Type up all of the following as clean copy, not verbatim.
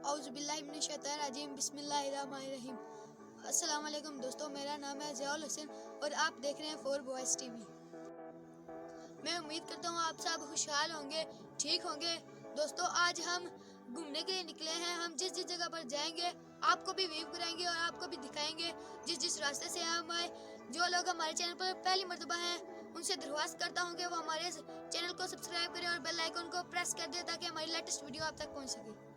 औज़ुबिल्लाहिमिनश्शैतानिर्रजीम बिस्मिल्लाहिर्रहमानिर्रहीम। अस्सलाम वालेकुम दोस्तों, मेरा नाम है ज़ियाउल हसन और आप देख रहे हैं 4 बॉयज़ टीवी। मैं उम्मीद करता हूँ आप सब खुशहाल होंगे, ठीक होंगे। दोस्तों, आज हम घूमने के लिए निकले हैं। हम जिस जिस जगह पर जाएंगे आपको भी व्यू कराएंगे और आपको भी दिखाएंगे जिस जिस रास्ते से हम आए। जो लोग हमारे चैनल पर पहली मर्तबा हैं उनसे दरख्वास्त करता हूँ कि वो हमारे चैनल को सब्सक्राइब करें और बेल आइकन को प्रेस कर दें ताकि हमारी लेटेस्ट वीडियो आप तक पहुँच सके।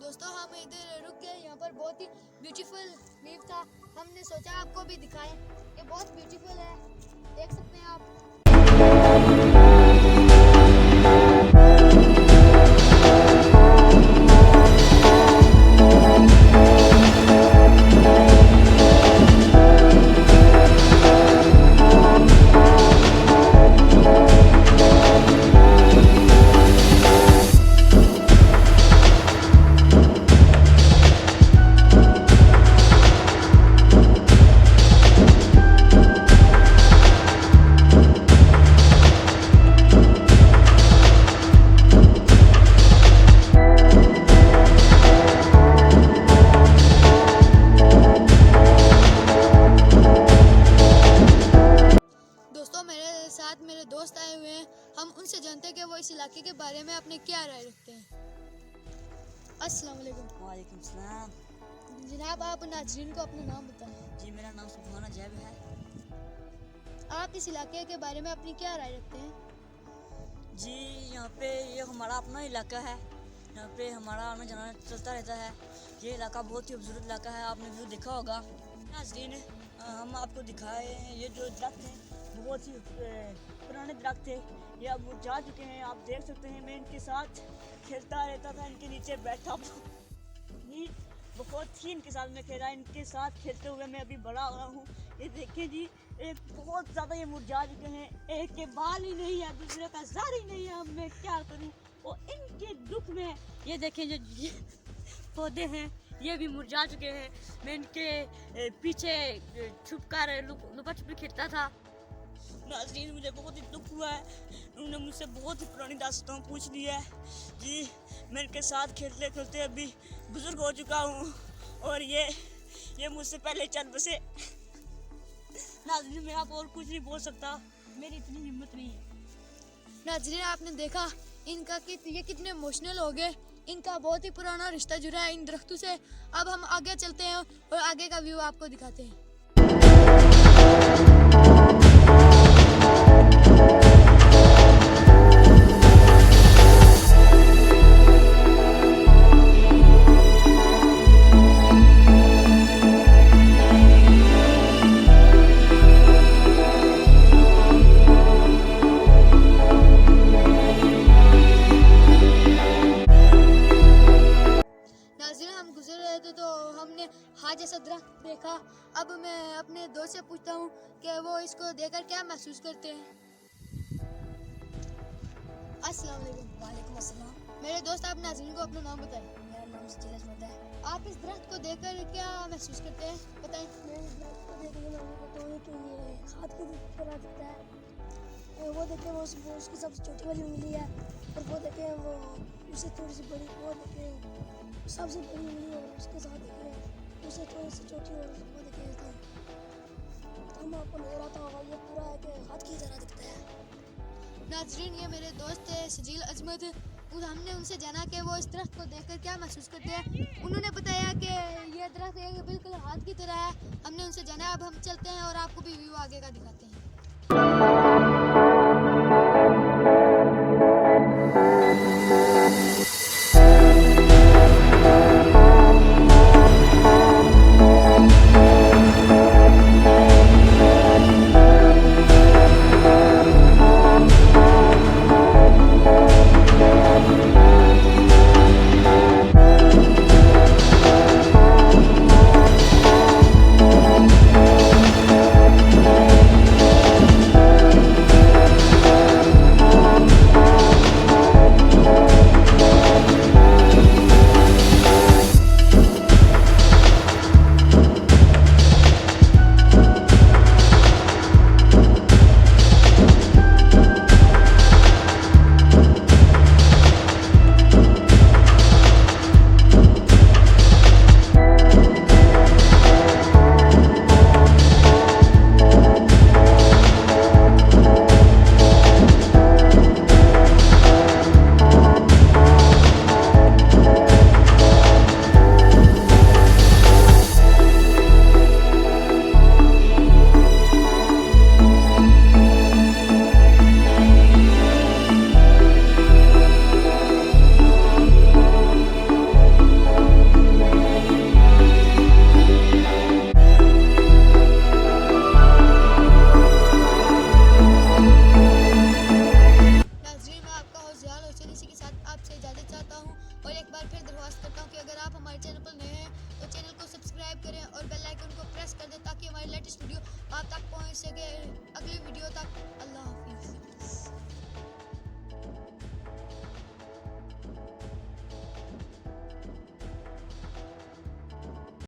दोस्तों, हम इधर रुक गए। यहाँ पर बहुत ही ब्यूटीफुल व्यू था। हमने सोचा आपको भी दिखाएं। ये बहुत ब्यूटीफुल है, देख सकते हैं आप। दोस्तों, मेरे साथ मेरे दोस्त आए हुए हैं। हम उनसे जानते हैं कि वो इस इलाके के बारे में अपनी क्या राय रखते हैं। अस्सलाम वालेकुम। वालेकुम सलाम। जनाब, आप नाज़रीन को अपना नाम बताएं। जी, मेरा नाम सुभाना जैब है। आप इस इलाके के बारे में अपनी क्या राय रखते हैं? जी, यहाँ पे ये हमारा अपना इलाका है। यहाँ पे हमारा आना जाना चलता रहता है। ये इलाका बहुत ही खूबसूरत इलाका है, आपने व्यू देखा होगा। नाज़रीन, हम आपको दिखाए हैं ये जो दरख्त हैं बहुत ही पुराने दरख्त थे। ये अब मुरझा चुके हैं, आप देख सकते हैं। मैं इनके साथ खेलता रहता था, इनके नीचे बैठा बहुत ही इनके साथ में खेला। इनके साथ खेलते हुए मैं अभी बड़ा हुआ हूँ। ये देखिए जी, एक बहुत ज़्यादा ये मुरझा चुके हैं। एक के बाल ही नहीं है, दूसरे का सर ही नहीं है। अब मैं क्या करूँ? और इनके दुख में ये देखें जो ये पौधे हैं ये भी मुरझा चुके हैं। मैं इनके पीछे छुप कर लुका छुपी खेलता था। नाज़रीन, मुझे बहुत ही दुख हुआ है। उन्होंने मुझसे बहुत ही पुरानी दास्तान पूछ ली है। जी, मैं इनके साथ खेलते खेलते अभी बुजुर्ग हो चुका हूँ और ये मुझसे पहले चल बसे। नाज़रीन, मैं आप और कुछ नहीं बोल सकता, मेरी इतनी हिम्मत नहीं है। नाज़रीन, आपने देखा इनका कि ये कितने इमोशनल हो गए। इनका बहुत ही पुराना रिश्ता जुड़ा है इन दरख्तों से। अब हम आगे चलते हैं और आगे का व्यू आपको दिखाते हैं। हम गुजर रहे थे तो हमने हाथ जैसा दरख्त देखा। अब मैं अपने दोस्त से पूछता हूँ कि वो इसको देखकर क्या महसूस करते हैं। अस्सलाम वालेकुम। वालेकुम अस्सलाम। मेरे दोस्त, आप नाज़रीन को अपना नाम बताएं। मेरा नाम सजील अहमद है। आप इस दरख्त को देखकर क्या महसूस करते हैं, बताएं। मैं इस दरख्त को देख के मैं कहता हूँ कि ये खाद की तरह दिखता है। वो देखें वो उसकी सबसे छोटी वाली उंगली है और वो देखें वो उससे थोड़ी सी बड़ी, वो देखें सबसे बड़ी उंगली और उसके साथ देखें उससे थोड़ी सी छोटी और वो देखें तो हम आपको नजर आता होगा ये पूरा है कि खाद की तरह दिखता है। नाज़रीन, ये मेरे दोस्त है सजील अजमत। हमने उनसे जाना कि वो इस दरख्त को देखकर क्या महसूस करते हैं। उन्होंने बताया कि ये दरख्त बिल्कुल हाथ की तरह है। हमने उनसे जाना। अब हम चलते हैं और आपको भी व्यू आगे का दिखाते हैं। सके अगली वीडियो तक। अल्लाह हाफिज़।